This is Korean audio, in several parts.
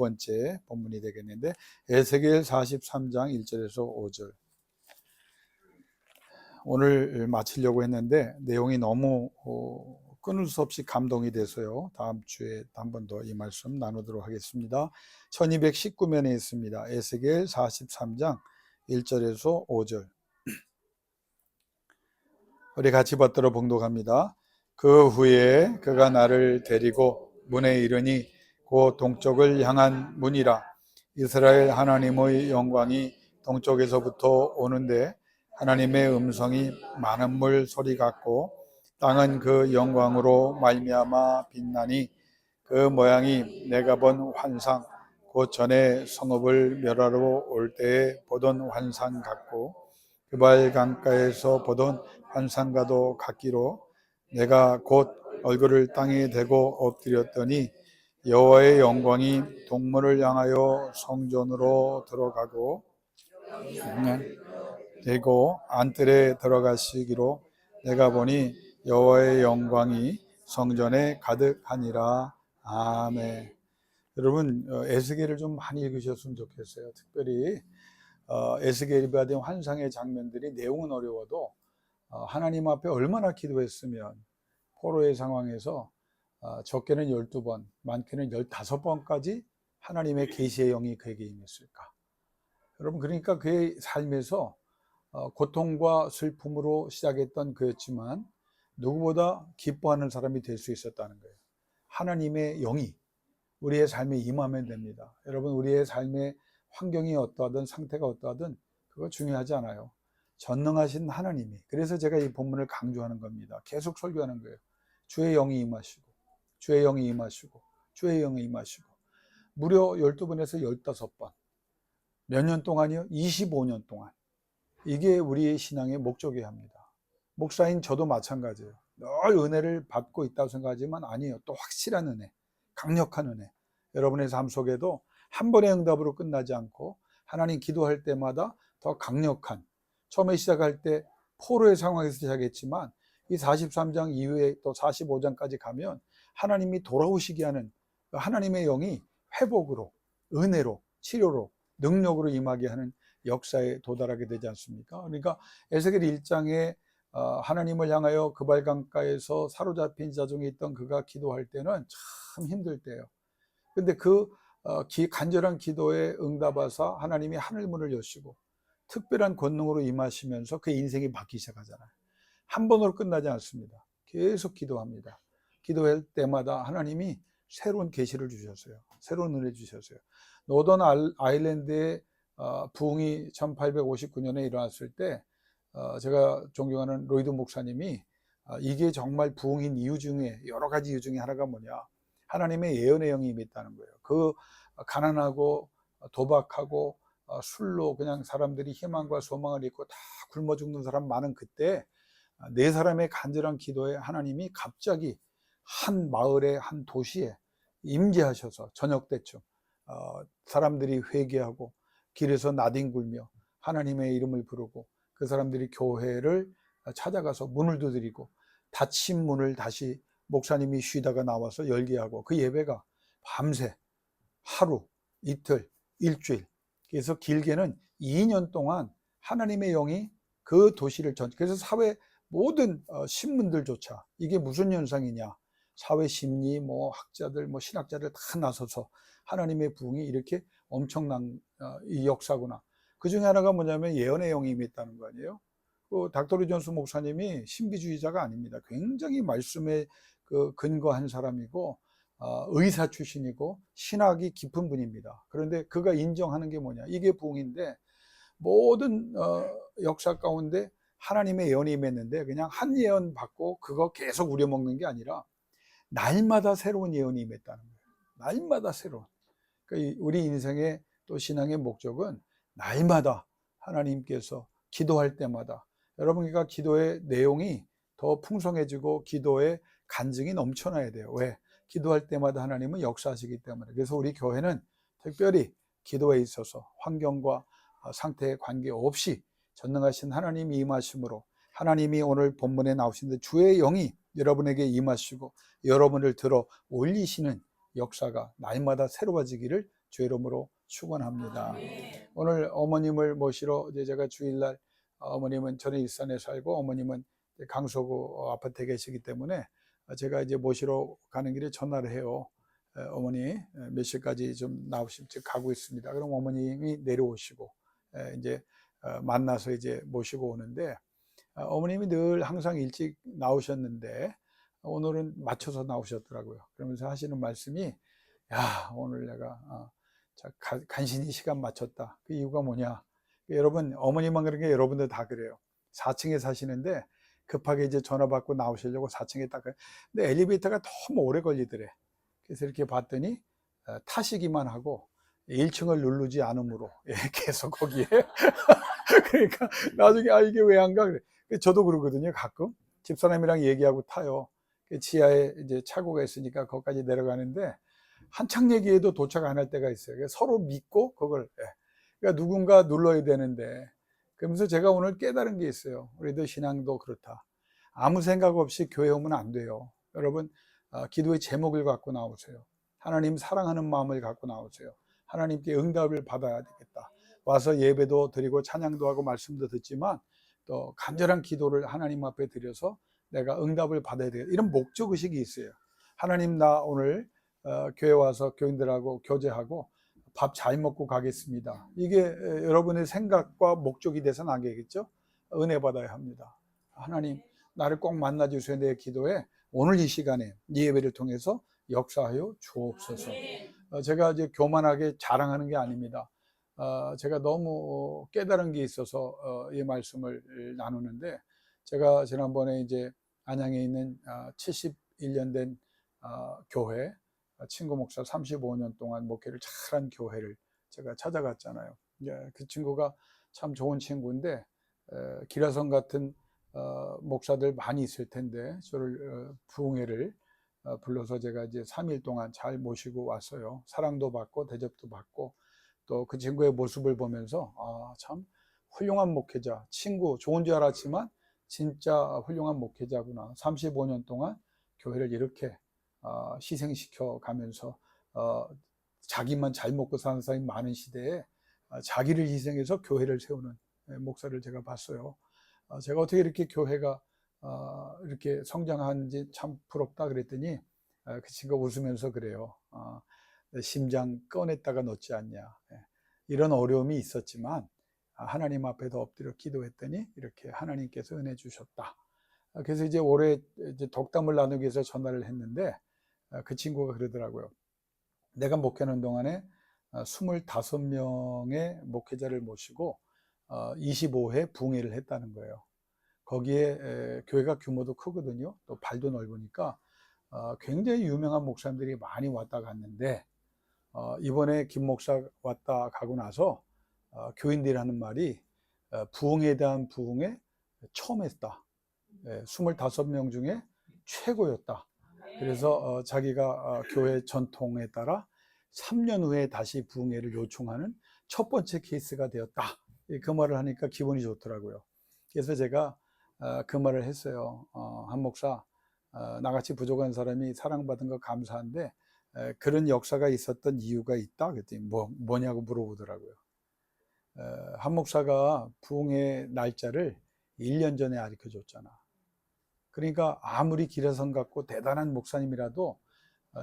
번째 본문이 되겠는데, 에스겔 43장 1절에서 5절. 오늘 마치려고 했는데 내용이 너무 끊을 수 없이 감동이 돼서요, 다음 주에 한 번 더 이 말씀 나누도록 하겠습니다. 1219면에 있습니다. 에스겔 43장 1절에서 5절. 우리 같이 받들어 봉독합니다. 그 후에 그가 나를 데리고 문에 이르니 곧 동쪽을 향한 문이라. 이스라엘 하나님의 영광이 동쪽에서부터 오는데 하나님의 음성이 많은 물 소리 같고 땅은 그 영광으로 말미암아 빛나니 그 모양이 내가 본 환상 곧 전에 성읍을 멸하러 올 때에 보던 환상 같고 그발 강가에서 보던 환상과도 같기로 내가 곧 얼굴을 땅에 대고 엎드렸더니 여호와의 영광이 동문을 향하여 성전으로 들어가고 되고 안뜰에 들어가시기로 내가 보니 여호와의 영광이 성전에 가득하니라. 아멘. 여러분, 에스겔을 좀 많이 읽으셨으면 좋겠어요. 특별히 에스겔이 받은 환상의 장면들이 내용은 어려워도 하나님 앞에 얼마나 기도했으면 포로의 상황에서 적게는 12번, 많게는 15번까지 하나님의 계시의 영이 그에게 임했을까. 여러분, 그러니까 그의 삶에서 고통과 슬픔으로 시작했던 그였지만 누구보다 기뻐하는 사람이 될 수 있었다는 거예요. 하나님의 영이 우리의 삶에 임하면 됩니다. 여러분, 우리의 삶의 환경이 어떠하든 상태가 어떠하든 그거 중요하지 않아요. 전능하신 하나님이, 그래서 제가 이 본문을 강조하는 겁니다. 계속 설교하는 거예요. 주의 영이 임하시고 주의 영이 임하시고 주의 영이 임하시고. 무려 12번에서 15번. 몇 년 동안이요? 25년 동안. 이게 우리의 신앙의 목적이어야 합니다. 목사인 저도 마찬가지예요. 늘 은혜를 받고 있다고 생각하지만 아니에요. 또 확실한 은혜, 강력한 은혜. 여러분의 삶 속에도 한 번의 응답으로 끝나지 않고 하나님 기도할 때마다 더 강력한, 처음에 시작할 때 포로의 상황에서 시작했지만 이 43장 이후에 또 45장까지 가면 하나님이 돌아오시게 하는 하나님의 영이 회복으로, 은혜로, 치료로, 능력으로 임하게 하는 역사에 도달하게 되지 않습니까? 그러니까 에스겔 1장에 하나님을 향하여 그발 강가에서 사로잡힌 자 중에 있던 그가 기도할 때는 참 힘들 때예요. 근데 그 간절한 기도에 응답하사 하나님이 하늘문을 여시고 특별한 권능으로 임하시면서 그의 인생이 바뀌기 시작하잖아요. 한 번으로 끝나지 않습니다. 계속 기도합니다. 기도할 때마다 하나님이 새로운 계시를 주셨어요. 새로운 은혜 주셨어요. 노던 아일랜드의 부흥이 1859년에 일어났을 때 제가 존경하는 로이드 목사님이 이게 정말 부흥인 이유 중에 여러 가지 이유 중에 하나가 뭐냐, 하나님의 예언의 영이 임했다는 거예요. 그 가난하고 도박하고 술로 그냥 사람들이 희망과 소망을 잃고 다 굶어 죽는 사람 많은 그때 네 사람의 간절한 기도에 하나님이 갑자기 한 마을에, 한 도시에 임재하셔서 저녁 때쯤 사람들이 회개하고 길에서 나뒹굴며 하나님의 이름을 부르고 그 사람들이 교회를 찾아가서 문을 두드리고 닫힌 문을 다시 목사님이 쉬다가 나와서 열게 하고, 그 예배가 밤새, 하루, 이틀, 일주일, 그래서 길게는 2년 동안 하나님의 영이 그 도시를 그래서 사회 모든 신문들조차 이게 무슨 현상이냐, 사회 심리 학자들 신학자들 다 나서서 하나님의 부흥이 이렇게 엄청난 이 역사구나. 그 중에 하나가 뭐냐면 예언의 영이 임했다는 거 아니에요. 닥터 리 존스 목사님이 신비주의자가 아닙니다. 굉장히 말씀에 근거한 사람이고 의사 출신이고 신학이 깊은 분입니다. 그런데 그가 인정하는 게 뭐냐, 이게 부흥인데 모든 역사 가운데 하나님의 예언이 임했는데 그냥 한 예언 받고 그거 계속 우려먹는 게 아니라 날마다 새로운 예언이 임했다는 거예요. 날마다 새로운. 그러니까 우리 인생의 또 신앙의 목적은 날마다 하나님께서 기도할 때마다, 여러분과 기도의 내용이 더 풍성해지고 기도의 간증이 넘쳐나야 돼요. 왜? 기도할 때마다 하나님은 역사하시기 때문에. 그래서 우리 교회는 특별히 기도에 있어서 환경과 상태에 관계없이 전능하신 하나님이 임하심으로, 하나님이 오늘 본문에 나오신 주의 영이 여러분에게 임하시고 여러분을 들어 올리시는 역사가 날마다 새로워지기를 주의 이름으로 축원합니다. 오늘 어머님을 모시러 이제 제가 주일날, 어머님은 저는 일산에 살고 어머님은 강서구 아파트에 계시기 때문에 제가 이제 모시러 가는 길에 전화를 해요. 어머니 몇 시까지 좀 나오시면 가고 있습니다. 그럼 어머님이 내려오시고 이제 만나서 이제 모시고 오는데, 어머님이 늘 항상 일찍 나오셨는데 오늘은 맞춰서 나오셨더라고요. 그러면서 하시는 말씀이, 야, 오늘 내가 간신히 시간 맞췄다. 그 이유가 뭐냐? 여러분, 어머님만 그런 게 여러분들 다 그래요. 4층에 사시는데 급하게 이제 전화 받고 나오시려고 4층에 딱, 근데 엘리베이터가 너무 오래 걸리더래. 그래서 이렇게 봤더니 타시기만 하고 1층을 누르지 않으므로 계속 거기에 그러니까 나중에 이게 왜 안 가? 그래. 저도 그러거든요. 가끔 집사람이랑 얘기하고 타요. 지하에 이제 차고가 있으니까 거기까지 내려가는데 한창 얘기해도 도착 안 할 때가 있어요. 서로 믿고 그걸, 그러니까 누군가 눌러야 되는데, 그러면서 제가 오늘 깨달은 게 있어요. 우리도 신앙도 그렇다. 아무 생각 없이 교회 오면 안 돼요. 여러분, 기도의 제목을 갖고 나오세요. 하나님 사랑하는 마음을 갖고 나오세요. 하나님께 응답을 받아야 되겠다. 와서 예배도 드리고 찬양도 하고 말씀도 듣지만 또 간절한 기도를 하나님 앞에 드려서 내가 응답을 받아야 되겠다. 이런 목적의식이 있어요. 하나님, 나 오늘 교회 와서 교인들하고 교제하고 밥 잘 먹고 가겠습니다. 이게 여러분의 생각과 목적이 돼서는 안 되겠죠? 은혜 받아야 합니다. 하나님, 나를 꼭 만나주세요. 내 기도에 오늘 이 시간에 이 예배를 통해서 역사하여 주옵소서. 제가 이제 교만하게 자랑하는 게 아닙니다. 제가 너무 깨달은 게 있어서 이 말씀을 나누는데, 제가 지난번에 이제 안양에 있는 71년 된 교회, 친구 목사 35년 동안 목회를 잘한 교회를 제가 찾아갔잖아요. 그 친구가 참 좋은 친구인데, 기라성 같은 목사들 많이 있을 텐데 저를 부흥회를 불러서 제가 이제 3일 동안 잘 모시고 왔어요. 사랑도 받고 대접도 받고, 또 그 친구의 모습을 보면서 참 훌륭한 목회자, 친구 좋은 줄 알았지만 진짜 훌륭한 목회자구나. 35년 동안 교회를 이렇게 희생시켜 가면서 자기만 잘 먹고 사는 사람이 많은 시대에 자기를 희생해서 교회를 세우는 목사를 제가 봤어요. 제가 어떻게 이렇게 교회가 이렇게 성장하는지 참 부럽다 그랬더니 그 친구가 웃으면서 그래요. 내 심장 꺼냈다가 놓지 않냐. 이런 어려움이 있었지만 하나님 앞에도 엎드려 기도했더니 이렇게 하나님께서 은혜 주셨다. 그래서 이제 올해 이제 덕담을 나누기 위해서 전화를 했는데 그 친구가 그러더라고요. 내가 목회하는 동안에 25명의 목회자를 모시고 25회 부흥회를 했다는 거예요. 거기에 교회가 규모도 크거든요. 또 발도 넓으니까 굉장히 유명한 목사님들이 많이 왔다 갔는데, 이번에 김 목사 왔다 가고 나서 교인들이 하는 말이 부흥에 대한 부흥회 처음 했다. 25명 중에 최고였다. 그래서 자기가 교회 전통에 따라 3년 후에 다시 부흥회를 요청하는 첫 번째 케이스가 되었다. 그 말을 하니까 기분이 좋더라고요. 그래서 제가 그 말을 했어요. 한 목사, 나같이 부족한 사람이 사랑받은 거 감사한데 그런 역사가 있었던 이유가 있다? 그랬더니 뭐냐고 물어보더라고요. 한 목사가 부흥회 날짜를 1년 전에 알려줬잖아. 그러니까 아무리 기라성 같고 대단한 목사님이라도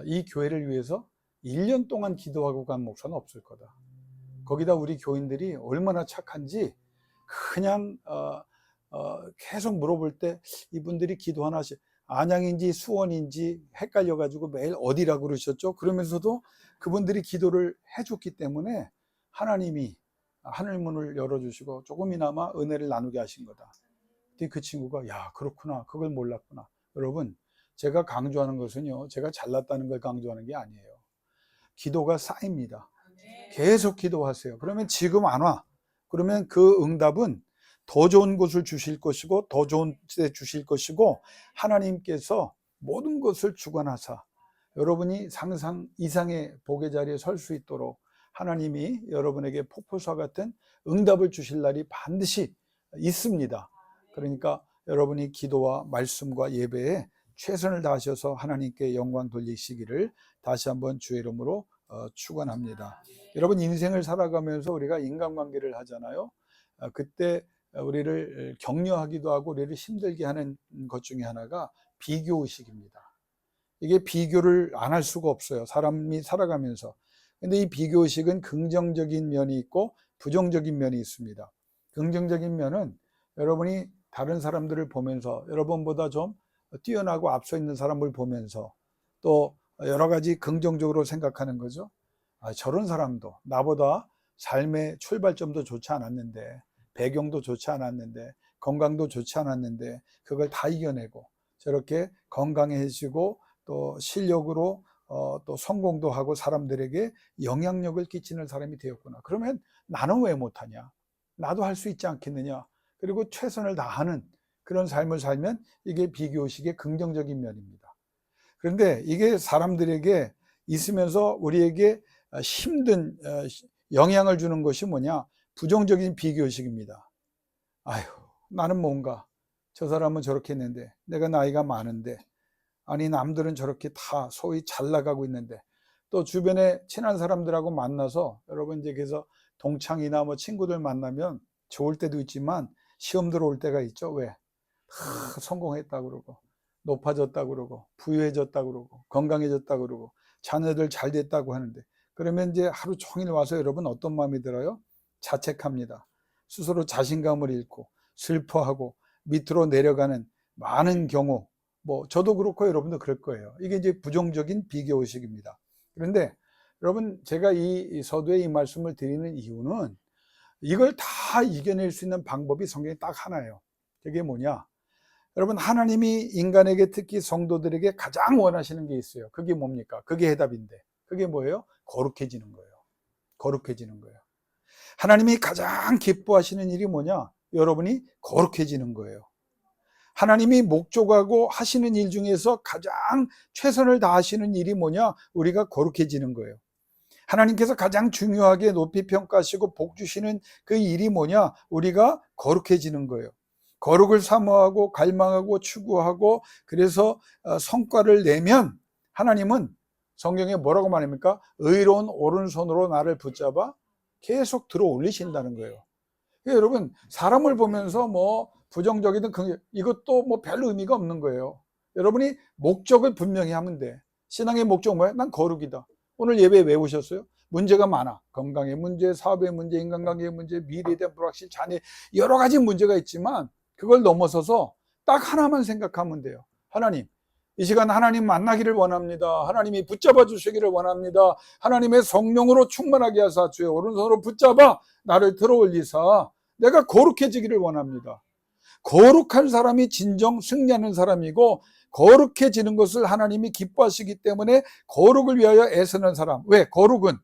이 교회를 위해서 1년 동안 기도하고 간 목사는 없을 거다. 거기다 우리 교인들이 얼마나 착한지 그냥 계속 물어볼 때 이분들이 기도 하나씩, 안양인지 수원인지 헷갈려가지고 매일 어디라고 그러셨죠? 그러면서도 그분들이 기도를 해줬기 때문에 하나님이 하늘문을 열어주시고 조금이나마 은혜를 나누게 하신 거다. 그 친구가 야, 그렇구나, 그걸 몰랐구나. 여러분, 제가 강조하는 것은요, 제가 잘났다는 걸 강조하는 게 아니에요. 기도가 쌓입니다. 계속 기도하세요. 그러면 지금 안 와. 그러면 그 응답은 더 좋은 것을 주실 것이고 더 좋은 데 주실 것이고, 하나님께서 모든 것을 주관하사 여러분이 상상 이상의 복의 자리에 설 수 있도록 하나님이 여러분에게 폭포수와 같은 응답을 주실 날이 반드시 있습니다. 그러니까 여러분이 기도와 말씀과 예배에 최선을 다하셔서 하나님께 영광 돌리시기를 다시 한번 주의 이름으로 축원합니다. 여러분, 인생을 살아가면서 우리가 인간관계를 하잖아요. 그때 우리를 격려하기도 하고 우리를 힘들게 하는 것 중에 하나가 비교의식입니다. 이게 비교를 안 할 수가 없어요, 사람이 살아가면서. 근데 이 비교의식은 긍정적인 면이 있고 부정적인 면이 있습니다. 긍정적인 면은 여러분이 다른 사람들을 보면서 여러분보다 좀 뛰어나고 앞서 있는 사람을 보면서 또 여러 가지 긍정적으로 생각하는 거죠. 저런 사람도 나보다 삶의 출발점도 좋지 않았는데, 배경도 좋지 않았는데, 건강도 좋지 않았는데 그걸 다 이겨내고 저렇게 건강해지고 또 실력으로 또 성공도 하고 사람들에게 영향력을 끼치는 사람이 되었구나. 그러면 나는 왜 못하냐? 나도 할 수 있지 않겠느냐? 그리고 최선을 다하는 그런 삶을 살면 이게 비교의식의 긍정적인 면입니다. 그런데 이게 사람들에게 있으면서 우리에게 힘든 영향을 주는 것이 뭐냐? 부정적인 비교의식입니다. 아휴, 나는 뭔가 저 사람은 저렇게 했는데, 내가 나이가 많은데, 아니 남들은 저렇게 다 소위 잘 나가고 있는데, 또 주변에 친한 사람들하고 만나서 여러분 이제 그래서 동창이나 뭐 친구들 만나면 좋을 때도 있지만 시험 들어올 때가 있죠. 왜? 성공했다 그러고 높아졌다 그러고 부유해졌다 그러고 건강해졌다 그러고 자녀들 잘 됐다고 하는데, 그러면 이제 하루 종일 와서 여러분 어떤 마음이 들어요? 자책합니다. 스스로 자신감을 잃고 슬퍼하고 밑으로 내려가는 많은 경우, 뭐 저도 그렇고 여러분도 그럴 거예요. 이게 이제 부정적인 비교의식입니다. 그런데 여러분, 제가 이 서두에 이 말씀을 드리는 이유는 이걸 다 이겨낼 수 있는 방법이 성경에 딱 하나예요. 그게 뭐냐? 여러분, 하나님이 인간에게, 특히 성도들에게 가장 원하시는 게 있어요. 그게 뭡니까? 그게 해답인데, 그게 뭐예요? 거룩해지는 거예요. 거룩해지는 거예요. 하나님이 가장 기뻐하시는 일이 뭐냐? 여러분이 거룩해지는 거예요. 하나님이 목적하고 하시는 일 중에서 가장 최선을 다하시는 일이 뭐냐? 우리가 거룩해지는 거예요. 하나님께서 가장 중요하게 높이 평가하시고 복 주시는 그 일이 뭐냐? 우리가 거룩해지는 거예요. 거룩을 사모하고 갈망하고 추구하고 그래서 성과를 내면 하나님은 성경에 뭐라고 말합니까? 의로운 오른손으로 나를 붙잡아 계속 들어 올리신다는 거예요. 여러분, 사람을 보면서 뭐 부정적이든 이것도 뭐 별 의미가 없는 거예요. 여러분이 목적을 분명히 하면 돼. 신앙의 목적은 뭐야? 난 거룩이다. 오늘 예배 왜 오셨어요? 문제가 많아. 건강의 문제, 사업의 문제, 인간관계의 문제, 미래에 대한 불확실, 자녀, 여러 가지 문제가 있지만 그걸 넘어서서 딱 하나만 생각하면 돼요. 하나님, 이 시간 하나님 만나기를 원합니다. 하나님이 붙잡아 주시기를 원합니다. 하나님의 성령으로 충만하게 하사 주의 오른손으로 붙잡아 나를 들어 올리사 내가 거룩해지기를 원합니다. 거룩한 사람이 진정 승리하는 사람이고, 거룩해지는 것을 하나님이 기뻐하시기 때문에 거룩을 위하여 애쓰는 사람. 왜? 거룩은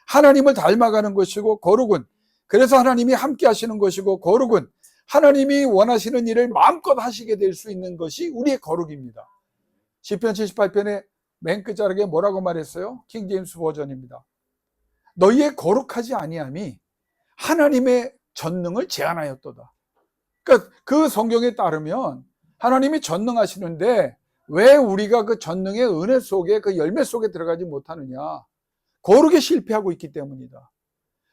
하나님을 닮아가는 것이고, 거룩은 그래서 하나님이 함께 하시는 것이고, 거룩은 하나님이 원하시는 일을 마음껏 하시게 될 수 있는 것이 우리의 거룩입니다. 시편 78편의 맨 끝자락에 뭐라고 말했어요? 킹제임스 버전입니다. 너희의 거룩하지 아니함이 하나님의 전능을 제한하였도다. 그러니까 그 성경에 따르면 하나님이 전능하시는데 왜 우리가 그 전능의 은혜 속에, 그 열매 속에 들어가지 못하느냐? 거룩에 실패하고 있기 때문이다.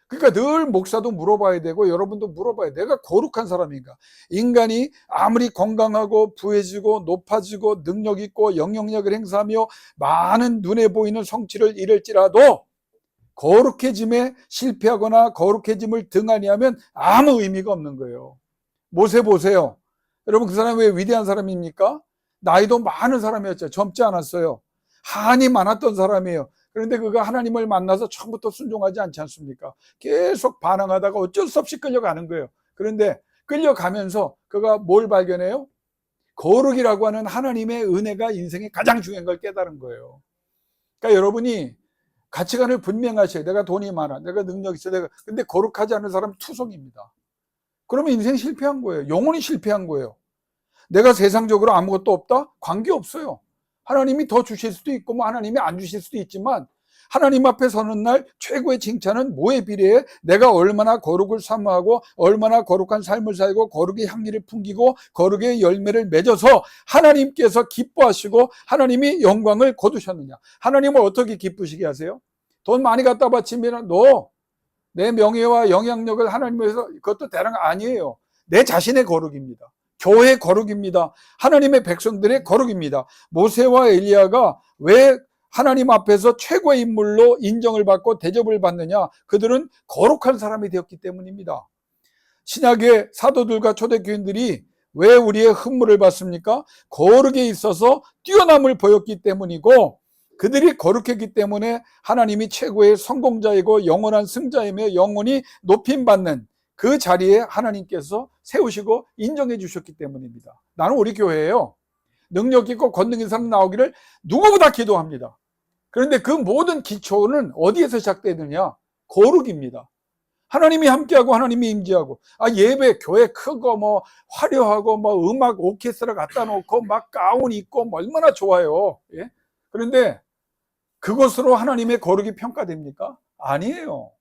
그러니까 늘 목사도 물어봐야 되고 여러분도 물어봐야 돼. 내가 거룩한 사람인가? 인간이 아무리 건강하고 부해지고 높아지고 능력 있고 영향력을 행사하며 많은 눈에 보이는 성취를 이룰지라도 거룩해짐에 실패하거나 거룩해짐을 등한히 하면 아무 의미가 없는 거예요. 모세 보세요. 여러분, 그 사람이 왜 위대한 사람입니까? 나이도 많은 사람이었죠. 젊지 않았어요. 한이 많았던 사람이에요. 그런데 그가 하나님을 만나서 처음부터 순종하지 않지 않습니까? 계속 반항하다가 어쩔 수 없이 끌려가는 거예요. 그런데 끌려가면서 그가 뭘 발견해요? 거룩이라고 하는 하나님의 은혜가 인생에 가장 중요한 걸 깨달은 거예요. 그러니까 여러분이 가치관을 분명하셔야, 내가 돈이 많아, 내가 능력이 있어, 근데 거룩하지 않은 사람은 투성입니다. 그러면 인생 실패한 거예요. 영원히 실패한 거예요. 내가 세상적으로 아무것도 없다? 관계없어요. 하나님이 더 주실 수도 있고 뭐 하나님이 안 주실 수도 있지만 하나님 앞에 서는 날 최고의 칭찬은 뭐에 비례해? 내가 얼마나 거룩을 사모하고 얼마나 거룩한 삶을 살고 거룩의 향기를 풍기고 거룩의 열매를 맺어서 하나님께서 기뻐하시고 하나님이 영광을 거두셨느냐. 하나님을 어떻게 기쁘시게 하세요? 돈 많이 갖다 바치면 너 내 명예와 영향력을 하나님 위해서 그것도 대단한 거 아니에요. 내 자신의 거룩입니다. 교회의 거룩입니다. 하나님의 백성들의 거룩입니다. 모세와 엘리야가 왜 하나님 앞에서 최고의 인물로 인정을 받고 대접을 받느냐? 그들은 거룩한 사람이 되었기 때문입니다. 신약의 사도들과 초대교인들이 왜 우리의 흠물을 받습니까? 거룩에 있어서 뛰어남을 보였기 때문이고, 그들이 거룩했기 때문에 하나님이 최고의 성공자이고 영원한 승자이며 영원히 높임받는 그 자리에 하나님께서 세우시고 인정해 주셨기 때문입니다. 나는 우리 교회에요, 능력 있고 권능 있는 사람 나오기를 누구보다 기도합니다. 그런데 그 모든 기초는 어디에서 시작되느냐? 거룩입니다. 하나님이 함께하고 하나님이 임재하고, 예배 교회 크고 뭐 화려하고 뭐 음악 오케스트라 갖다 놓고 막 가운 입고 뭐 얼마나 좋아요. 예? 그런데 그것으로 하나님의 거룩이 평가됩니까? 아니에요.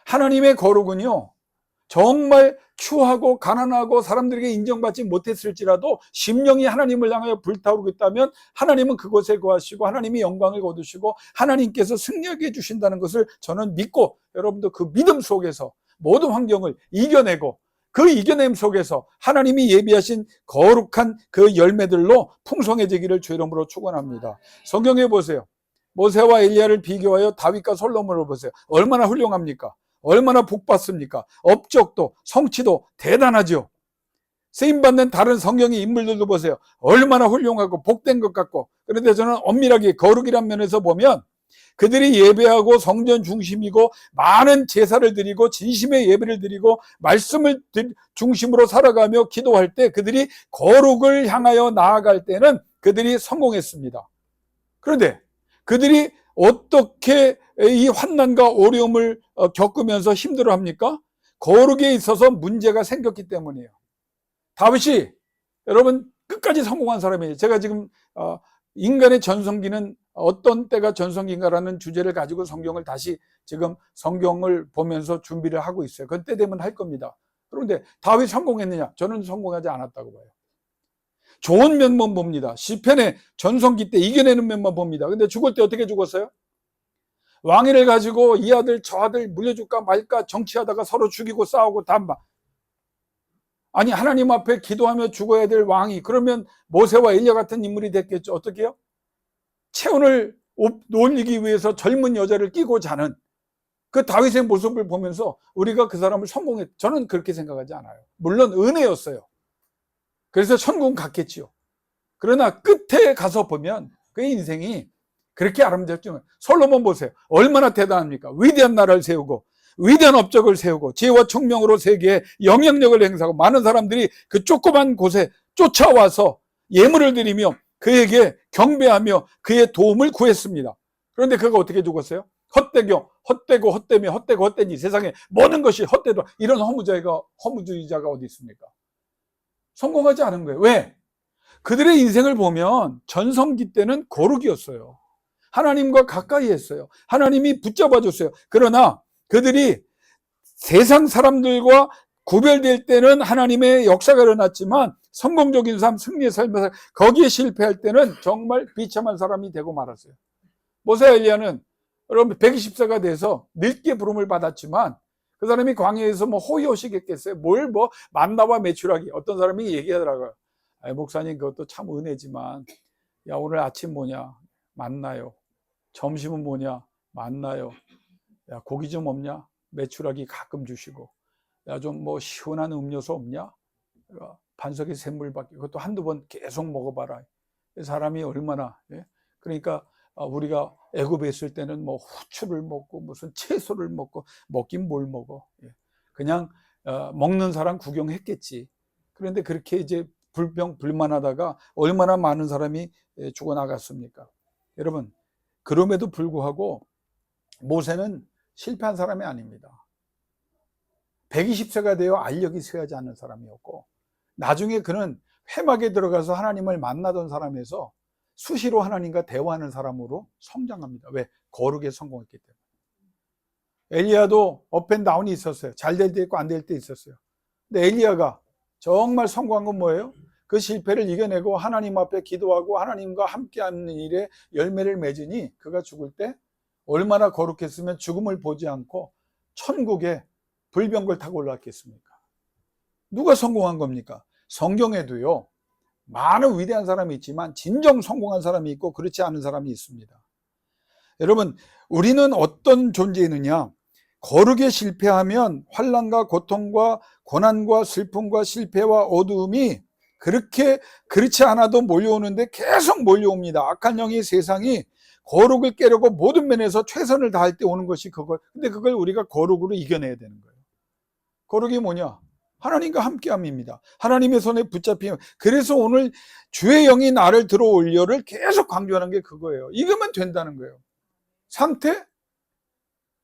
하나님의 거룩은요, 정말 추하고 가난하고 사람들에게 인정받지 못했을지라도 심령이 하나님을 향하여 불타오르고 있다면 하나님은 그곳에 거하시고 하나님이 영광을 거두시고 하나님께서 승리하게 해주신다는 것을 저는 믿고, 여러분도 그 믿음 속에서 모든 환경을 이겨내고 그 이겨냄 속에서 하나님이 예비하신 거룩한 그 열매들로 풍성해지기를 주 이름으로 축원합니다. 성경에 보세요. 모세와 엘리야를 비교하여 다윗과 솔로몬을 보세요. 얼마나 훌륭합니까? 얼마나 복받습니까? 업적도 성취도 대단하죠. 쓰임받는 다른 성경의 인물들도 보세요. 얼마나 훌륭하고 복된 것 같고. 그런데 저는 엄밀하게 거룩이란 면에서 보면 그들이 예배하고 성전 중심이고 많은 제사를 드리고 진심의 예배를 드리고 말씀을 중심으로 살아가며 기도할 때, 그들이 거룩을 향하여 나아갈 때는 그들이 성공했습니다. 그런데 그들이 어떻게 이 환난과 어려움을 겪으면서 힘들어합니까? 거룩에 있어서 문제가 생겼기 때문이에요. 다윗이 여러분 끝까지 성공한 사람이에요. 제가 지금 인간의 전성기는 어떤 때가 전성기인가라는 주제를 가지고 성경을 다시 지금 성경을 보면서 준비를 하고 있어요. 그때 되면 할 겁니다. 그런데 다윗 성공했느냐? 저는 성공하지 않았다고 봐요. 좋은 면만 봅니다. 시편의 전성기 때 이겨내는 면만 봅니다. 근데 죽을 때 어떻게 죽었어요? 왕위를 가지고 이 아들 저 아들 물려줄까 말까 정치하다가 서로 죽이고 싸우고 담바. 아니, 하나님 앞에 기도하며 죽어야 될 왕이 그러면 모세와 엘리야 같은 인물이 됐겠죠. 어떻게 해요? 체온을 올리기 위해서 젊은 여자를 끼고 자는 그 다윗의 모습을 보면서 우리가 그 사람을 성공했, 저는 그렇게 생각하지 않아요. 물론 은혜였어요. 그래서 천국 갔겠지요. 그러나 끝에 가서 보면 그의 인생이 그렇게 아름답지만, 솔로몬 보세요. 얼마나 대단합니까? 위대한 나라를 세우고 위대한 업적을 세우고 지혜와 총명으로 세계에 영향력을 행사하고 많은 사람들이 그 조그만 곳에 쫓아와서 예물을 드리며 그에게 경배하며 그의 도움을 구했습니다. 그런데 그가 어떻게 죽었어요? 헛되고 헛되며 헛되고 헛되니 세상에 모든 것이 헛되다. 이런 허무주의자가 어디 있습니까? 성공하지 않은 거예요. 왜? 그들의 인생을 보면 전성기 때는 거룩이었어요. 하나님과 가까이 했어요. 하나님이 붙잡아 줬어요. 그러나 그들이 세상 사람들과 구별될 때는 하나님의 역사가 일어났지만 성공적인 삶, 승리의 삶에서 거기에 실패할 때는 정말 비참한 사람이 되고 말았어요. 모세 엘리야는 여러분 120세가 돼서 늙게 부름을 받았지만 그 사람이 광야에서 뭐 호의호식했겠어요? 뭘 뭐 만나와 메추라기. 어떤 사람이 얘기하더라고요. 목사님 그것도 참 은혜지만 야 오늘 아침 뭐냐? 만나요. 점심은 뭐냐? 만나요. 야 고기 좀 없냐? 메추라기 가끔 주시고. 야 좀 뭐 시원한 음료수 없냐? 반석의 샘물밖에. 그것도 한두 번 계속 먹어봐라. 사람이 얼마나. 예? 그러니까 우리가 애굽에 있을 때는 뭐 후추를 먹고 무슨 채소를 먹고 먹긴 뭘 먹어. 예. 그냥 먹는 사람 구경했겠지. 그런데 그렇게 이제 불만하다가 얼마나 많은 사람이 죽어나갔습니까? 여러분, 그럼에도 불구하고 모세는 실패한 사람이 아닙니다. 120세가 되어 알력이 쇠하지 않는 사람이었고, 나중에 그는 회막에 들어가서 하나님을 만나던 사람에서 수시로 하나님과 대화하는 사람으로 성장합니다. 왜? 거룩에 성공했기 때문에. 엘리야도 업앤다운이 있었어요. 잘 될 때 있고 안 될 때 있었어요. 근데 엘리야가 정말 성공한 건 뭐예요? 그 실패를 이겨내고 하나님 앞에 기도하고 하나님과 함께하는 일에 열매를 맺으니 그가 죽을 때 얼마나 거룩했으면 죽음을 보지 않고 천국에 불병걸 타고 올라왔겠습니까? 누가 성공한 겁니까? 성경에도요, 많은 위대한 사람이 있지만 진정 성공한 사람이 있고 그렇지 않은 사람이 있습니다. 여러분, 우리는 어떤 존재이느냐? 거룩에 실패하면 환난과 고통과 고난과 슬픔과 실패와 어두움이 그렇지 않아도 몰려오는데 계속 몰려옵니다. 악한 영이 세상이 거룩을 깨려고 모든 면에서 최선을 다할 때 오는 것이 근데 그걸 우리가 거룩으로 이겨내야 되는 거예요. 거룩이 뭐냐? 하나님과 함께함입니다. 하나님의 손에 붙잡히면. 그래서 오늘 주의 영이 나를 들어 올려를 계속 강조하는 게 그거예요. 이거면 된다는 거예요.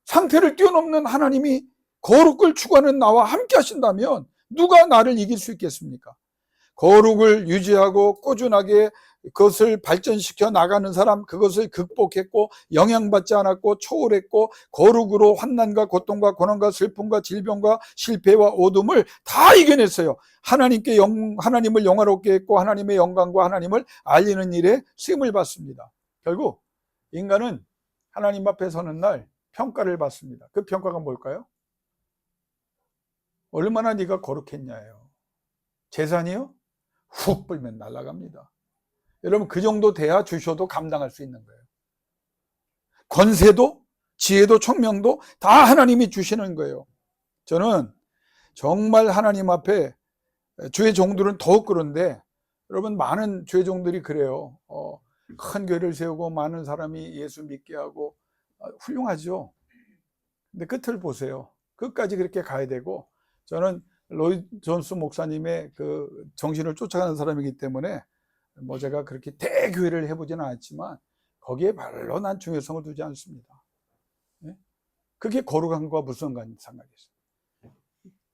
상태를 뛰어넘는 하나님이 거룩을 추구하는 나와 함께 하신다면 누가 나를 이길 수 있겠습니까? 거룩을 유지하고 꾸준하게 그것을 발전시켜 나가는 사람, 그것을 극복했고 영향받지 않았고 초월했고 거룩으로 환난과 고통과 고난과 슬픔과 질병과 실패와 어둠을 다 이겨냈어요. 하나님을 영화롭게 했고 하나님의 영광과 하나님을 알리는 일에 쓰임을 받습니다. 결국 인간은 하나님 앞에 서는 날 평가를 받습니다. 그 평가가 뭘까요? 얼마나 네가 거룩했냐예요. 재산이요? 훅 불면 날아갑니다. 여러분, 그 정도 돼야 주셔도 감당할 수 있는 거예요. 권세도 지혜도 총명도 다 하나님이 주시는 거예요. 저는 정말 하나님 앞에 주의 종들은 더욱 그런데 여러분, 많은 주의 종들이 그래요. 큰 교회를 세우고 많은 사람이 예수 믿게 하고 훌륭하죠. 근데 끝을 보세요. 끝까지 그렇게 가야 되고, 저는 로이드 존스 목사님의 그 정신을 쫓아가는 사람이기 때문에 제가 그렇게 대교회를 해보지는 않았지만 거기에 별로 난 중요성을 두지 않습니다. 그게 거룩한 것과 무슨 상관이 있어요?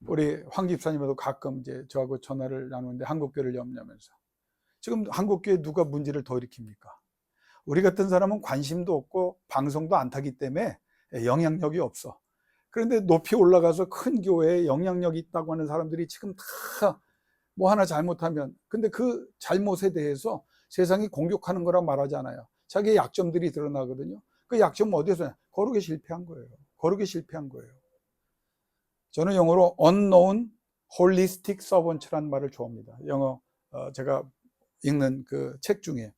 우리 황 집사님도 가끔 이제 저하고 전화를 나누는데 한국교회를 염려하면서, 지금 한국교회 누가 문제를 더 일으킵니까? 우리 같은 사람은 관심도 없고 방송도 안 타기 때문에 영향력이 없어. 그런데 높이 올라가서 큰 교회에 영향력이 있다고 하는 사람들이 지금 다 뭐 하나 잘못하면, 근데 그 잘못에 대해서 세상이 공격하는 거라 말하지 않아요. 자기의 약점들이 드러나거든요. 그 약점은 어디서? 거룩에 실패한 거예요. 거룩에 실패한 거예요. 저는 영어로 unknown holistic servant라는 말을 좋아합니다. 영어 제가 읽는 그 책 중에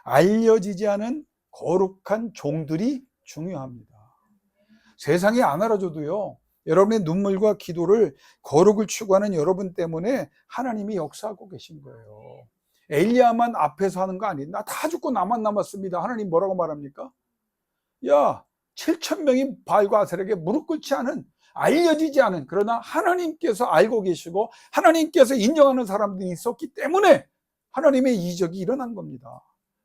알려지지 않은 거룩한 종들이 중요합니다. 세상이 안 알아줘도요, 여러분의 눈물과 기도를 거룩을 추구하는 여러분 때문에 하나님이 역사하고 계신 거예요. 엘리야만 앞에서 하는 거 아니에요. 나 다 죽고 나만 남았습니다. 하나님 뭐라고 말합니까? 야, 7,000명이 바알과 아세락에 무릎 꿇지 않은, 알려지지 않은, 그러나 하나님께서 알고 계시고 하나님께서 인정하는 사람들이 있었기 때문에 하나님의 이적이 일어난 겁니다.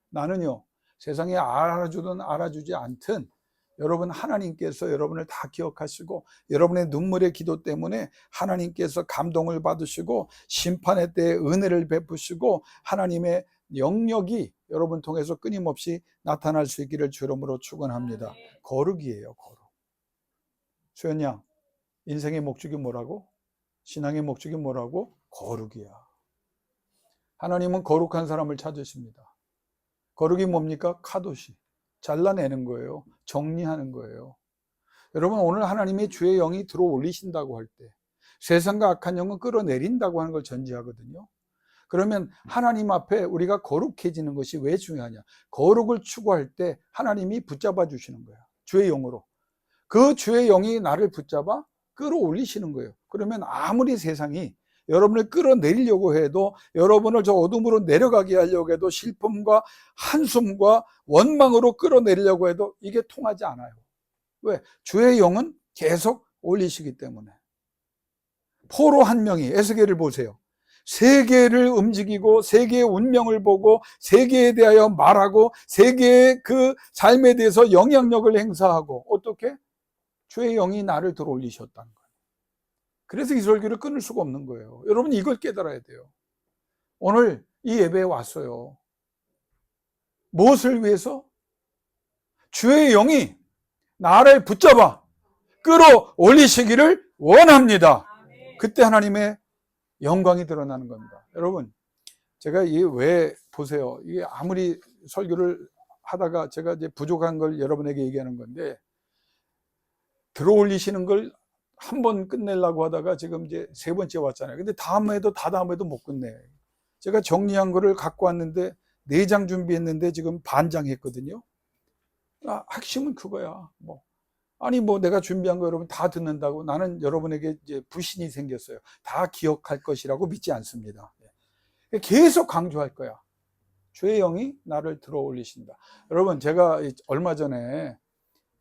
나는요, 세상에 알아주든 알아주지 않든 여러분, 하나님께서 여러분을 다 기억하시고 여러분의 눈물의 기도 때문에 하나님께서 감동을 받으시고 심판의 때에 은혜를 베푸시고 하나님의 영역이 여러분 통해서 끊임없이 나타날 수 있기를 주 이름으로 축원합니다. 거룩이에요, 거룩. 수연 양, 인생의 목적이 뭐라고? 신앙의 목적이 뭐라고? 거룩이야. 하나님은 거룩한 사람을 찾으십니다. 거룩이 뭡니까? 카도시. 잘라내는 거예요. 정리하는 거예요. 여러분, 오늘 하나님의 주의 영이 들어 올리신다고 할 때 세상과 악한 영은 끌어내린다고 하는 걸 전제하거든요. 그러면 하나님 앞에 우리가 거룩해지는 것이 왜 중요하냐? 거룩을 추구할 때 하나님이 붙잡아 주시는 거야. 주의 영으로. 그 주의 영이 나를 붙잡아 끌어올리시는 거예요. 그러면 아무리 세상이 여러분을 끌어내리려고 해도, 여러분을 저 어둠으로 내려가게 하려고 해도, 슬픔과 한숨과 원망으로 끌어내리려고 해도 이게 통하지 않아요. 왜? 주의 영은 계속 올리시기 때문에. 포로 한 명이, 에스겔을 보세요. 세계를 움직이고 세계의 운명을 보고 세계에 대하여 말하고 세계의 그 삶에 대해서 영향력을 행사하고, 어떻게? 주의 영이 나를 들어 올리셨다는 거예요. 그래서 이 설교를 끊을 수가 없는 거예요. 여러분, 이걸 깨달아야 돼요. 오늘 이 예배에 왔어요. 무엇을 위해서? 주의 영이 나를 붙잡아 끌어올리시기를 원합니다. 그때 하나님의 영광이 드러나는 겁니다. 여러분, 제가 왜 보세요. 이게 아무리 설교를 하다가 제가 이제 부족한 걸 여러분에게 얘기하는 건데, 들어 올리시는 걸 한 번 끝내려고 하다가 지금 이제 세 번째 왔잖아요. 근데 다음에도 못 끝내. 제가 정리한 거를 갖고 왔는데 4장 준비했는데 지금 반장 했거든요. 핵심은 그거야. 아니 내가 준비한 거 여러분 다 듣는다고 나는 여러분에게 이제 불신이 생겼어요. 다 기억할 것이라고 믿지 않습니다. 계속 강조할 거야. 주의 영이 나를 들어 올리신다. 여러분, 제가 얼마 전에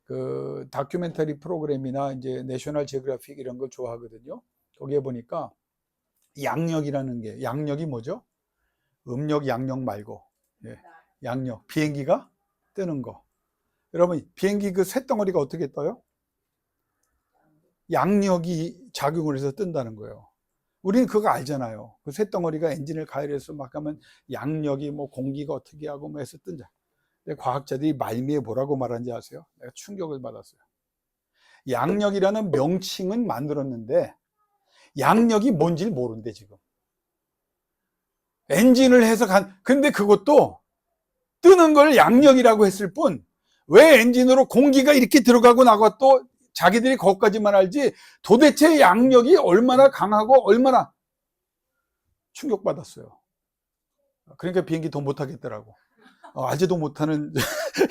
그 다큐멘터리 프로그램이나 이제 내셔널 지오그래픽 이런 걸 좋아하거든요. 거기에 보니까 양력이라는 게, 양력이 뭐죠? 음력, 양력 말고, 양력, 비행기가 뜨는 거. 여러분, 비행기 그 쇳덩어리가 어떻게 떠요? 양력이 작용을 해서 뜬다는 거예요. 우리는 그거 알잖아요. 그 쇳덩어리가 엔진을 가열해서 막 하면 양력이 공기가 어떻게 하고 해서 뜬다. 근데 과학자들이 말미에 뭐라고 말하는지 아세요? 내가 충격을 받았어요. 양력이라는 명칭은 만들었는데 양력이 뭔지를 모른대 지금. 엔진을 해서 근데 그것도 뜨는 걸 양력이라고 했을 뿐, 왜 엔진으로 공기가 이렇게 들어가고 나가 또 자기들이 거기까지만 알지 도대체 양력이 얼마나 강하고 얼마나 충격받았어요. 그러니까 비행기 더 못하겠더라고. 알지도 못하는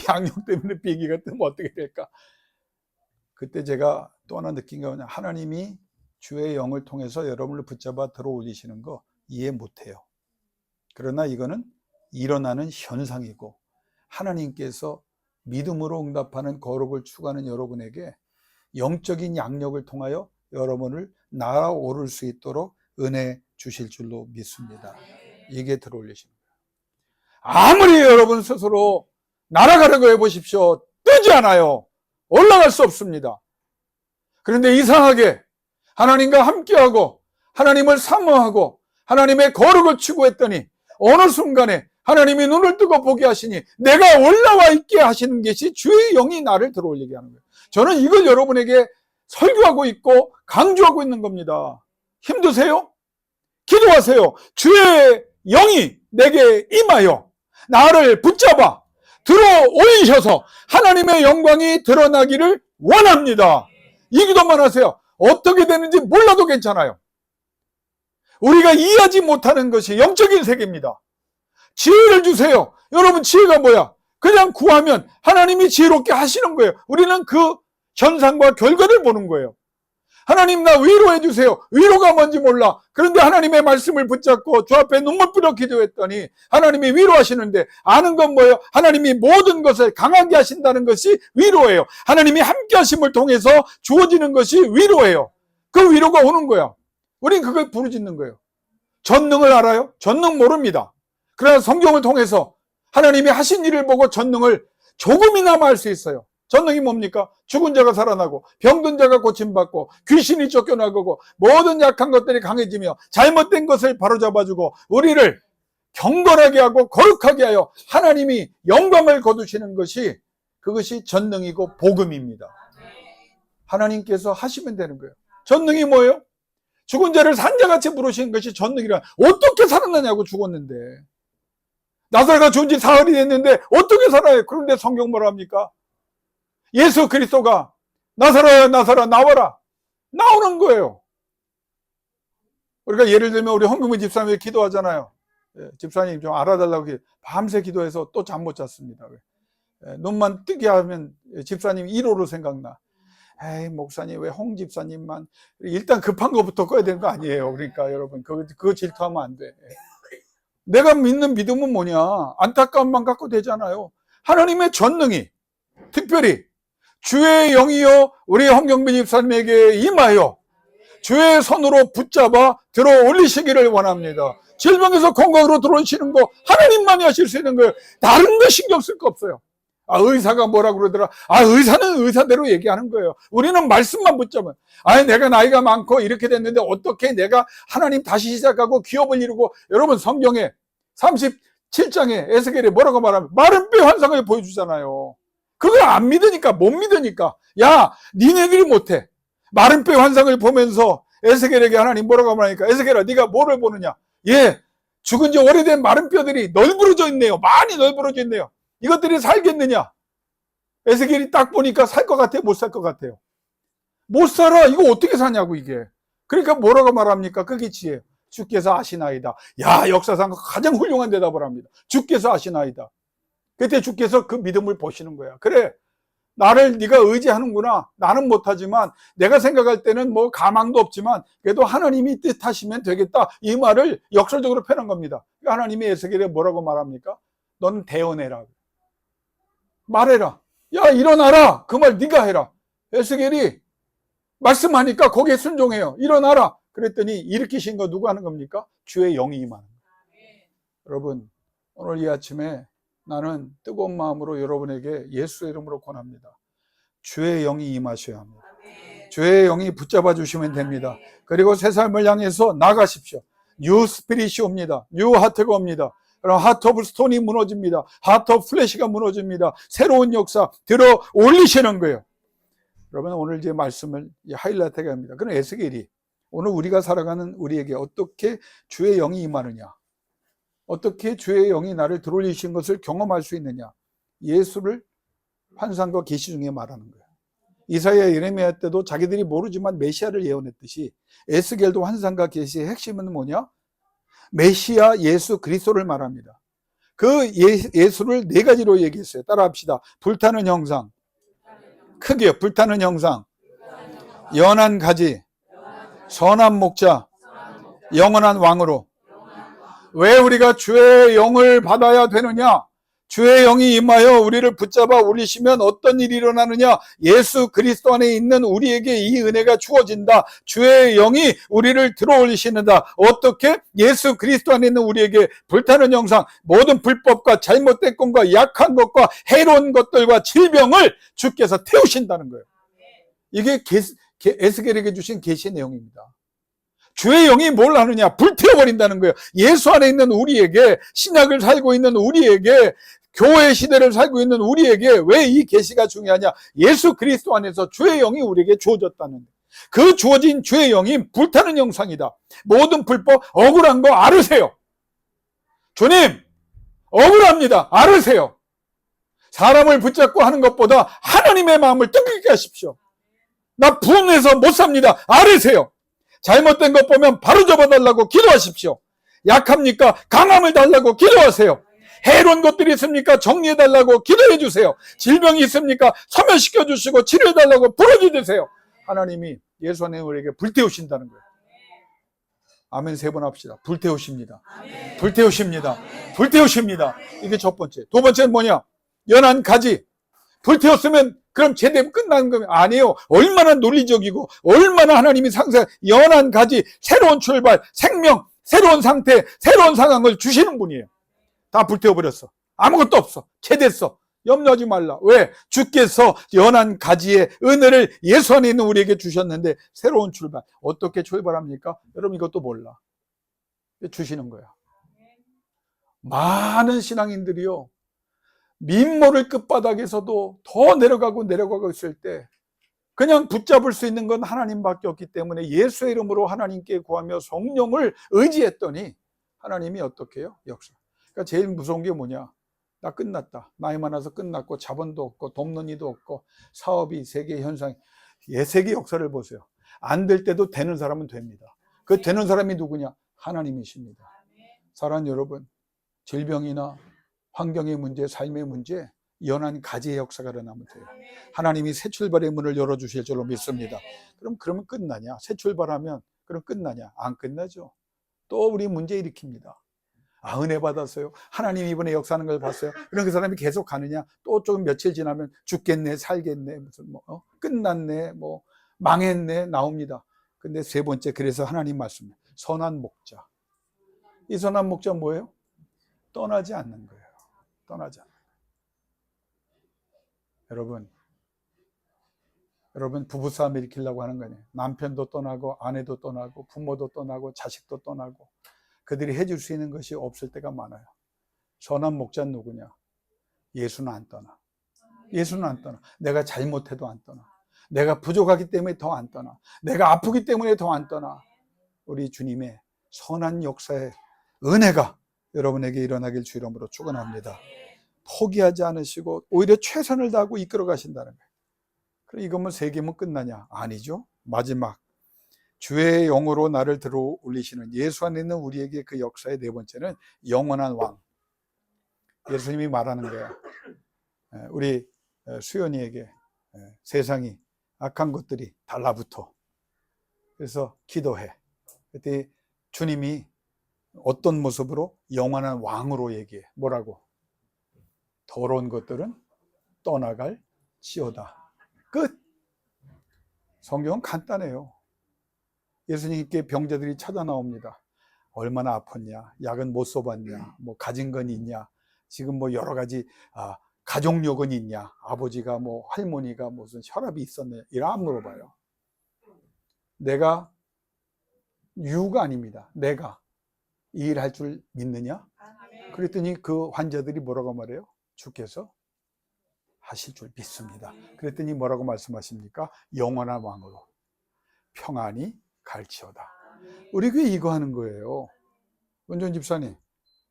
양력 때문에 비행기가 뜨면 어떻게 될까? 그때 제가 또 하나 느낀 게 뭐냐, 하나님이 주의 영을 통해서 여러분을 붙잡아 들어 올리시는 거 이해 못해요. 그러나 이거는 일어나는 현상이고 하나님께서 믿음으로 응답하는 거룩을 추구하는 여러분에게 영적인 양력을 통하여 여러분을 날아오를 수 있도록 은혜 주실 줄로 믿습니다. 이게 들어 올리시는 거예요. 아무리 여러분 스스로 날아가려고 해보십시오. 뜨지 않아요. 올라갈 수 없습니다. 그런데 이상하게 하나님과 함께하고 하나님을 사모하고 하나님의 거룩을 추구했더니 어느 순간에 하나님이 눈을 뜨고 보게 하시니 내가 올라와 있게 하시는 것이 주의 영이 나를 들어 올리게 하는 거예요. 저는 이걸 여러분에게 설교하고 있고 강조하고 있는 겁니다. 힘드세요? 기도하세요. 주의 영이 내게 임하여 나를 붙잡아 들어 올리셔서 하나님의 영광이 드러나기를 원합니다. 이 기도만 하세요. 어떻게 되는지 몰라도 괜찮아요. 우리가 이해하지 못하는 것이 영적인 세계입니다. 지혜를 주세요. 여러분, 지혜가 뭐야? 그냥 구하면 하나님이 지혜롭게 하시는 거예요. 우리는 그 현상과 결과를 보는 거예요. 하나님, 나 위로해 주세요. 위로가 뭔지 몰라. 그런데 하나님의 말씀을 붙잡고 주 앞에 눈물 뿌려 기도했더니 하나님이 위로하시는데, 아는 건 뭐예요? 하나님이 모든 것을 강하게 하신다는 것이 위로예요. 하나님이 함께 하심을 통해서 주어지는 것이 위로예요. 그 위로가 오는 거야. 우린 그걸 부르짖는 거예요. 전능을 알아요? 전능 모릅니다. 그러나 성경을 통해서 하나님이 하신 일을 보고 전능을 조금이나마 알 수 있어요. 전능이 뭡니까? 죽은 자가 살아나고 병든 자가 고침받고 귀신이 쫓겨나고 모든 약한 것들이 강해지며 잘못된 것을 바로잡아주고 우리를 경건하게 하고 거룩하게 하여 하나님이 영광을 거두시는 것이, 그것이 전능이고 복음입니다. 하나님께서 하시면 되는 거예요. 전능이 뭐예요? 죽은 자를 산자같이 부르시는 것이 전능이라. 어떻게 살았느냐고, 죽었는데. 나사로가 죽은 지 사흘이 됐는데 어떻게 살아요? 그런데 성경 뭐라 합니까? 예수 그리스도가 나사로야 나사로야 나와라, 나오는 거예요. 우리가 예를 들면 우리 홍금희 집사님이 기도하잖아요. 집사님 좀 알아달라고 밤새 기도해서 또 잠 못 잤습니다. 눈만 뜨게 하면 집사님 1호로 생각나. 에이, 목사님 왜 홍 집사님만, 일단 급한 거부터 꺼야 되는 거 아니에요. 그러니까 여러분 그거 질투하면 안 돼. 내가 믿는 믿음은 뭐냐? 안타까움만 갖고 되잖아요. 하나님의 전능이 특별히 주의 영이여 우리 홍경빈 집사님에게 임하여 주의 손으로 붙잡아 들어 올리시기를 원합니다. 질병에서 건강으로 들어오시는 거 하나님만이 하실 수 있는 거예요. 다른 거 신경 쓸 거 없어요. 의사가 뭐라 그러더라. 의사는 의사대로 얘기하는 거예요. 우리는 말씀만 붙잡으면, 내가 나이가 많고 이렇게 됐는데 어떻게 내가 하나님 다시 시작하고 기업을 이루고. 여러분, 성경에 37장에 에스겔에 뭐라고 말하면 마른 뼈 환상을 보여주잖아요. 그걸 안 믿으니까, 못 믿으니까. 야, 니네들이 못해. 마른 뼈 환상을 보면서 에스겔에게 하나님 뭐라고 말하니까, 에스겔아, 네가 뭐를 보느냐? 죽은 지 오래된 마른 뼈들이 널브러져 있네요. 많이 널브러져 있네요. 이것들이 살겠느냐? 에스겔이 딱 보니까 살 것 같아요? 못 살 것 같아요? 못 살아. 이거 어떻게 사냐고, 이게. 그러니까 뭐라고 말합니까? 그게 지혜예요. 주께서 아시나이다. 야, 역사상 가장 훌륭한 대답을 합니다. 주께서 아시나이다. 그때 주께서 그 믿음을 보시는 거야. 그래, 나를 네가 의지하는구나. 나는 못하지만 내가 생각할 때는 뭐 가망도 없지만 그래도 하나님이 뜻하시면 되겠다. 이 말을 역설적으로 표현한 겁니다. 하나님이 에스겔에 뭐라고 말합니까? 넌 대언해라. 말해라. 야, 일어나라. 그 말 네가 해라. 에스겔이 말씀하니까 거기에 순종해요. 일어나라. 그랬더니 일으키신 거 누가 하는 겁니까? 주의 영이 임하는 거예요. 여러분, 오늘 이 아침에 나는 뜨거운 마음으로 여러분에게 예수의 이름으로 권합니다. 주의 영이 임하셔야 합니다. 주의 영이 붙잡아 주시면 됩니다. 그리고 새 삶을 향해서 나가십시오. 뉴 스피릿이 옵니다. 뉴 하트가 옵니다. 그럼 하트 오브 스톤이 무너집니다. 하트 오브 플래시가 무너집니다. 새로운 역사 들어 올리시는 거예요. 여러분, 오늘 제 말씀을 하이라이트가 합니다. 그럼 에스겔이 오늘 우리가 살아가는 우리에게 어떻게 주의 영이 임하느냐, 어떻게 주의 영이 나를 들어올리신 것을 경험할 수 있느냐, 예수를 환상과 계시 중에 말하는 거예요. 이사야, 예레미야 때도 자기들이 모르지만 메시아를 예언했듯이 에스겔도 환상과 계시의 핵심은 뭐냐? 메시아 예수 그리스도를 말합니다. 그 예수를 네 가지로 얘기했어요. 따라합시다. 불타는 형상, 크게요. 불타는 형상, 연한 가지, 선한 목자, 영원한 왕으로. 왜 우리가 주의 영을 받아야 되느냐? 주의 영이 임하여 우리를 붙잡아 올리시면 어떤 일이 일어나느냐? 예수 그리스도 안에 있는 우리에게 이 은혜가 주어진다. 주의 영이 우리를 들어올리시는다. 어떻게? 예수 그리스도 안에 있는 우리에게 불타는 형상, 모든 불법과 잘못된 것과 약한 것과 해로운 것들과 질병을 주께서 태우신다는 거예요. 이게 에스겔에게 주신 계시의 내용입니다. 주의 영이 뭘 하느냐? 불태워버린다는 거예요. 예수 안에 있는 우리에게, 신약을 살고 있는 우리에게, 교회 시대를 살고 있는 우리에게 왜 이 계시가 중요하냐? 예수 그리스도 안에서 주의 영이 우리에게 주어졌다는 거예요. 그 주어진 주의 영이 불타는 형상이다. 모든 불법, 억울한 거 알으세요. 주님, 억울합니다. 알으세요. 사람을 붙잡고 하는 것보다 하나님의 마음을 뜨겁게 하십시오. 나 분해서 못 삽니다. 알으세요. 잘못된 것 보면 바로 잡아달라고 기도하십시오. 약합니까? 강함을 달라고 기도하세요. 해로운 것들이 있습니까? 정리해달라고 기도해주세요. 질병이 있습니까? 소멸시켜주시고 치료해달라고 부르짖으세요. 하나님이 예수 안에 우리에게 불태우신다는 거예요. 아멘 3번 합시다. 불태우십니다. 불태우십니다. 불태우십니다. 이게 첫 번째. 두 번째는 뭐냐? 연한 가지. 불태웠으면 그럼 제대로 끝나는 거면 아니에요. 얼마나 논리적이고 얼마나 하나님이 상세, 연한 가지, 새로운 출발, 생명, 새로운 상태, 새로운 상황을 주시는 분이에요. 다 불태워버렸어. 아무것도 없어. 제됐어. 염려하지 말라. 왜? 주께서 연한 가지의 은혜를 예수 안에 있는 우리에게 주셨는데 새로운 출발. 어떻게 출발합니까? 여러분 이것도 몰라. 주시는 거야. 많은 신앙인들이요, 민모를 끝바닥에서도 더 내려가고 있을 때 그냥 붙잡을 수 있는 건 하나님밖에 없기 때문에 예수의 이름으로 하나님께 구하며 성령을 의지했더니 하나님이 어떻게 해요? 역사. 그러니까 제일 무서운 게 뭐냐? 나 끝났다. 나이 많아서 끝났고 자본도 없고 돕는 이도 없고 사업이 세계 현상, 세계 역사를 보세요. 안 될 때도 되는 사람은 됩니다. 그 되는 사람이 누구냐? 하나님이십니다. 사랑하는 여러분, 질병이나 환경의 문제, 삶의 문제, 연한 가지의 역사가 일어나면 돼요. 하나님이 새 출발의 문을 열어주실 줄로 믿습니다. 그러면 끝나냐? 새 출발하면 그럼 끝나냐? 안 끝나죠. 또 우리 문제 일으킵니다. 아, 은혜 받았어요. 하나님 이번에 역사하는 걸 봤어요. 그럼 그 사람이 계속 가느냐? 또 조금 며칠 지나면 죽겠네, 살겠네, 무슨 끝났네, 망했네 나옵니다. 근데 세 번째, 그래서 하나님 말씀, 선한 목자. 이 선한 목자 뭐예요? 떠나지 않는 거예요. 떠나지 않는 거예요. 여러분 부부싸움 일으키려고 하는 거예요. 남편도 떠나고 아내도 떠나고 부모도 떠나고 자식도 떠나고 그들이 해줄 수 있는 것이 없을 때가 많아요. 선한 목자는 누구냐? 예수는 안 떠나. 예수는 안 떠나. 내가 잘못해도 안 떠나. 내가 부족하기 때문에 더 안 떠나. 내가 아프기 때문에 더 안 떠나. 우리 주님의 선한 역사의 은혜가 여러분에게 일어나길 주 이름으로 축원합니다. 포기하지 않으시고 오히려 최선을 다하고 이끌어 가신다는 거예요. 그럼 이것만 세 개면 끝나냐? 아니죠. 마지막 주의 영으로 나를 들어 올리시는 예수 안에 있는 우리에게 그 역사의 네 번째는 영원한 왕. 예수님이 말하는 거야. 우리 수연이에게 세상이 악한 것들이 달라붙어. 그래서 기도해. 그때 주님이 어떤 모습으로? 영원한 왕으로 얘기해. 뭐라고? 더러운 것들은 떠나갈 지어다. 끝. 성경은 간단해요. 예수님께 병자들이 찾아 나옵니다. 얼마나 아팠냐? 약은 못 써봤냐? 뭐 가진 건 있냐? 지금 뭐 여러 가지 가족력은 있냐? 아버지가 뭐 할머니가 무슨 혈압이 있었냐? 이런 안 물어봐요. 내가 유가 아닙니다. 내가 이 일 할 줄 믿느냐? 그랬더니 그 환자들이 뭐라고 말해요? 주께서 하실 줄 믿습니다. 그랬더니 뭐라고 말씀하십니까? 영원한 왕으로 평안히 갈지어다. 우리 교회 이거 하는 거예요. 원전 집사님,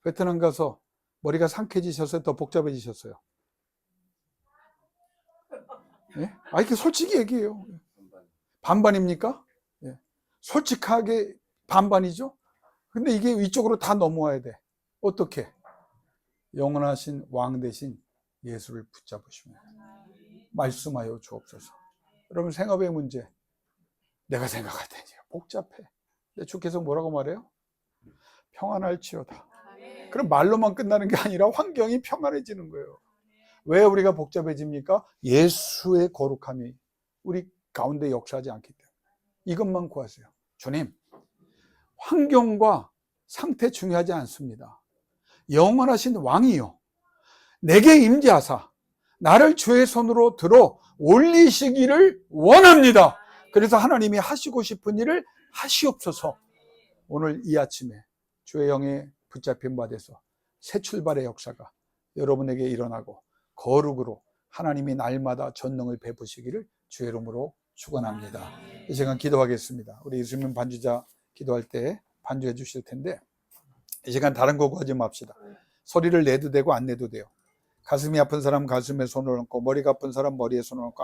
베트남 가서 머리가 상쾌해지셨어요? 더 복잡해지셨어요? 예? 이렇게 솔직히 얘기해요. 반반입니까? 예. 솔직하게 반반이죠? 근데 이게 이쪽으로 다 넘어와야 돼. 어떻게? 영원하신 왕 대신 예수를 붙잡으시면 말씀하여 주옵소서. 여러분 생업의 문제, 내가 생각할 때 복잡해. 근데 주께서 뭐라고 말해요? 평안할지어다. 그럼 말로만 끝나는 게 아니라 환경이 평안해지는 거예요. 왜 우리가 복잡해집니까? 예수의 거룩함이 우리 가운데 역사하지 않기 때문에. 이것만 구하세요. 주님, 환경과 상태 중요하지 않습니다. 영원하신 왕이요, 내게 임재하사 나를 주의 손으로 들어 올리시기를 원합니다. 그래서 하나님이 하시고 싶은 일을 하시옵소서. 오늘 이 아침에 주의 영에 붙잡힌 바 돼서 새 출발의 역사가 여러분에게 일어나고 거룩으로 하나님이 날마다 전능을 베푸시기를 주의 이름으로 축원합니다. 이 시간 기도하겠습니다. 우리 예수님 반주자 기도할 때 반주해 주실 텐데 이 시간 다른 거 구하지 맙시다. 소리를 내도 되고 안 내도 돼요. 가슴이 아픈 사람 가슴에 손을 얹고 머리가 아픈 사람 머리에 손을 얹고